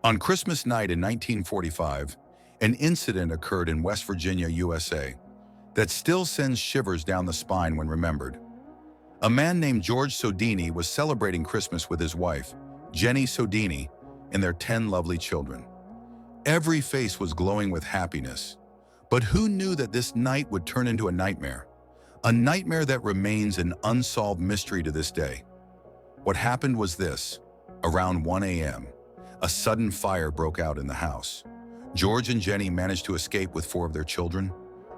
On Christmas night in 1945, an incident occurred in West Virginia, USA, that still sends shivers down the spine when remembered. A man named George Sodini was celebrating Christmas with his wife, Jenny Sodini, and their 10 lovely children. Every face was glowing with happiness. But who knew that this night would turn into a nightmare? A nightmare that remains an unsolved mystery to this day. What happened was this. Around 1 a.m., a sudden fire broke out in the house. George and Jenny managed to escape with 4 of their children,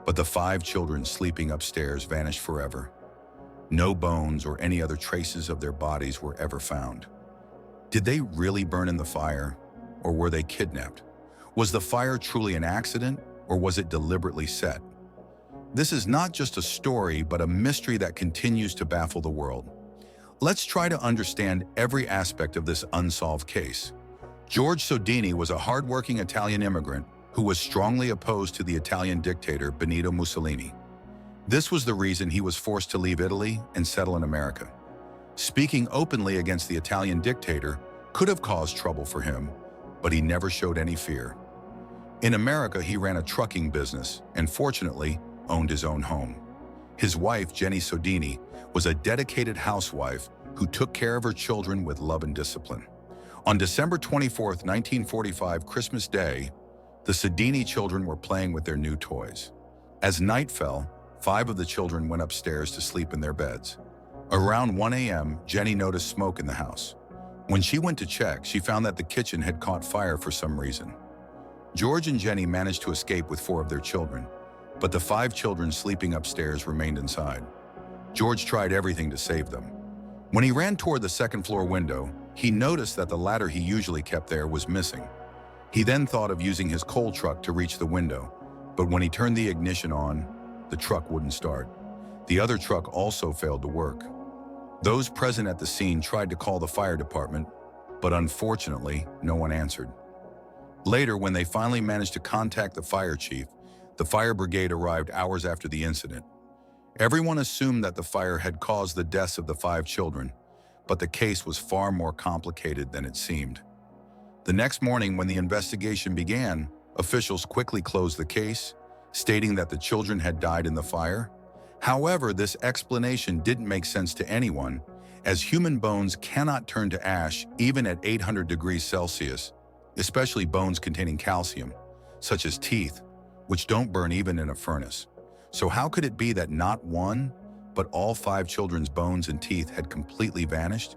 but the 5 children sleeping upstairs vanished forever. No bones or any other traces of their bodies were ever found. Did they really burn in the fire, or were they kidnapped? Was the fire truly an accident, or was it deliberately set? This is not just a story, but a mystery that continues to baffle the world. Let's try to understand every aspect of this unsolved case. George Sodini was a hardworking Italian immigrant who was strongly opposed to the Italian dictator Benito Mussolini. This was the reason he was forced to leave Italy and settle in America. Speaking openly against the Italian dictator could have caused trouble for him, but he never showed any fear. In America, he ran a trucking business and fortunately owned his own home. His wife, Jenny Sodini, was a dedicated housewife who took care of her children with love and discipline. On December 24, 1945, Christmas Day, the Sodini children were playing with their new toys. As night fell, 5 of the children went upstairs to sleep in their beds. Around 1 a.m., Jenny noticed smoke in the house. When she went to check, she found that the kitchen had caught fire for some reason. George and Jenny managed to escape with 4 of their children, but the 5 children sleeping upstairs remained inside. George tried everything to save them. When he ran toward the second-floor window, he noticed that the ladder he usually kept there was missing. He then thought of using his coal truck to reach the window, but when he turned the ignition on, the truck wouldn't start. The other truck also failed to work. Those present at the scene tried to call the fire department, but unfortunately, no one answered. Later, when they finally managed to contact the fire chief, the fire brigade arrived hours after the incident. Everyone assumed that the fire had caused the deaths of the 5 children, but the case was far more complicated than it seemed. The next morning, when the investigation began, officials quickly closed the case, stating that the children had died in the fire. However, this explanation didn't make sense to anyone, as human bones cannot turn to ash even at 800 degrees Celsius, especially bones containing calcium, such as teeth, which don't burn even in a furnace. So how could it be that not one, but all 5 children's bones and teeth had completely vanished?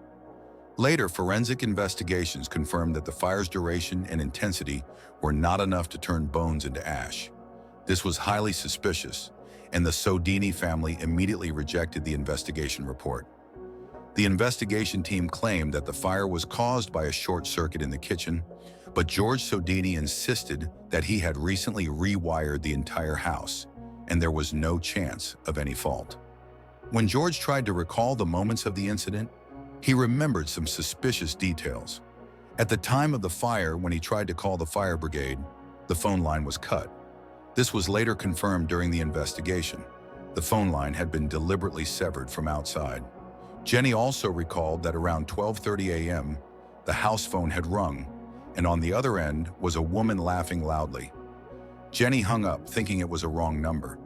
Later, forensic investigations confirmed that the fire's duration and intensity were not enough to turn bones into ash. This was highly suspicious, and the Sodini family immediately rejected the investigation report. The investigation team claimed that the fire was caused by a short circuit in the kitchen, but George Sodini insisted that he had recently rewired the entire house, and there was no chance of any fault. When George tried to recall the moments of the incident, he remembered some suspicious details. At the time of the fire, when he tried to call the fire brigade, the phone line was cut. This was later confirmed during the investigation. The phone line had been deliberately severed from outside. Jenny also recalled that around 12:30 a.m., the house phone had rung, and on the other end was a woman laughing loudly. Jenny hung up, thinking it was a wrong number.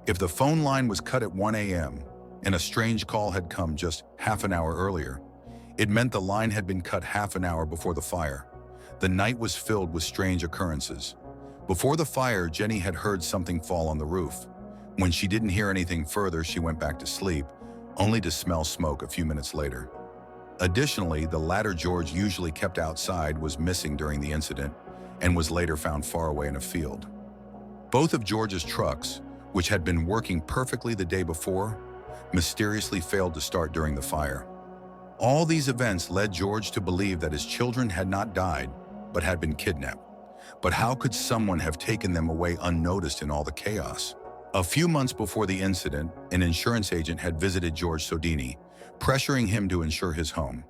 If the phone line was cut at 1 a.m., and a strange call had come just half an hour earlier, it meant the line had been cut half an hour before the fire. The night was filled with strange occurrences. Before the fire, Jenny had heard something fall on the roof. When she didn't hear anything further, she went back to sleep, only to smell smoke a few minutes later. Additionally, the ladder George usually kept outside was missing during the incident and was later found far away in a field. Both of George's trucks, which had been working perfectly the day before, mysteriously failed to start during the fire. All these events led George to believe that his children had not died, but had been kidnapped. But how could someone have taken them away unnoticed in all the chaos? A few months before the incident, an insurance agent had visited George Sodini, pressuring him to insure his home.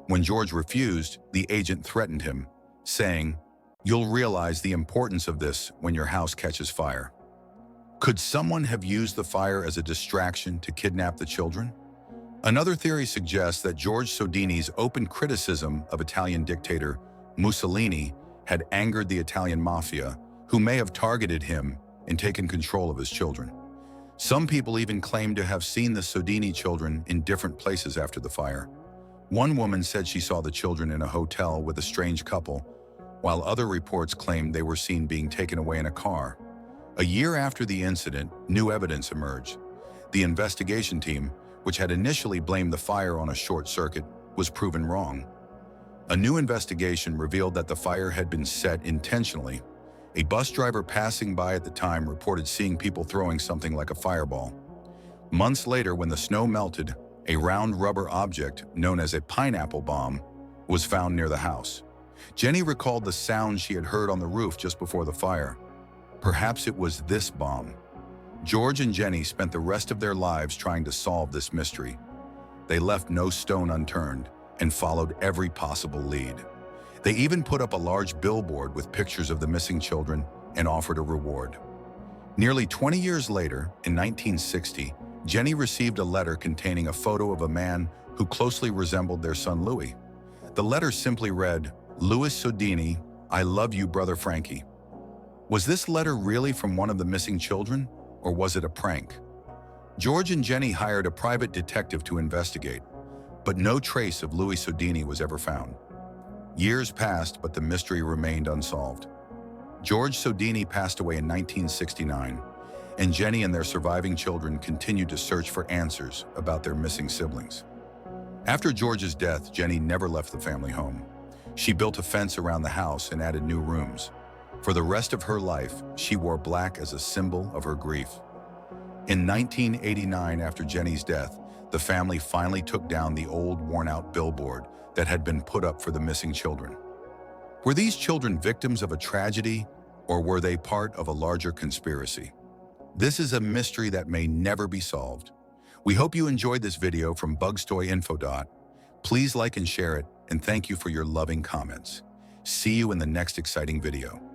When George refused, the agent threatened him, saying, "You'll realize the importance of this when your house catches fire." Could someone have used the fire as a distraction to kidnap the children? Another theory suggests that George Sodini's open criticism of Italian dictator Mussolini had angered the Italian mafia, who may have targeted him and taken control of his children. Some people even claimed to have seen the Sodini children in different places after the fire. One woman said she saw the children in a hotel with a strange couple, while other reports claimed they were seen being taken away in a car. A year after the incident, new evidence emerged. The investigation team, which had initially blamed the fire on a short circuit, was proven wrong. A new investigation revealed that the fire had been set intentionally. A bus driver passing by at the time reported seeing people throwing something like a fireball. Months later, when the snow melted, a round rubber object known as a pineapple bomb was found near the house. Jenny recalled the sound she had heard on the roof just before the fire. Perhaps it was this bomb. George and Jenny spent the rest of their lives trying to solve this mystery. They left no stone unturned and followed every possible lead. They even put up a large billboard with pictures of the missing children and offered a reward. Nearly 20 years later, in 1960, Jenny received a letter containing a photo of a man who closely resembled their son Louis. The letter simply read, "Louis Sodini, I love you, brother Frankie." Was this letter really from one of the missing children, or was it a prank? George and Jenny hired a private detective to investigate, but no trace of Louis Sodini was ever found. Years passed, but the mystery remained unsolved. George Sodini passed away in 1969, and Jenny and their surviving children continued to search for answers about their missing siblings. After George's death, Jenny never left the family home. She built a fence around the house and added new rooms. For the rest of her life, she wore black as a symbol of her grief. In 1989, after Jenny's death, the family finally took down the old, worn-out billboard that had been put up for the missing children. Were these children victims of a tragedy, or were they part of a larger conspiracy? This is a mystery that may never be solved. We hope you enjoyed this video from BugsToy Info. Please like and share it, and thank you for your loving comments. See you in the next exciting video.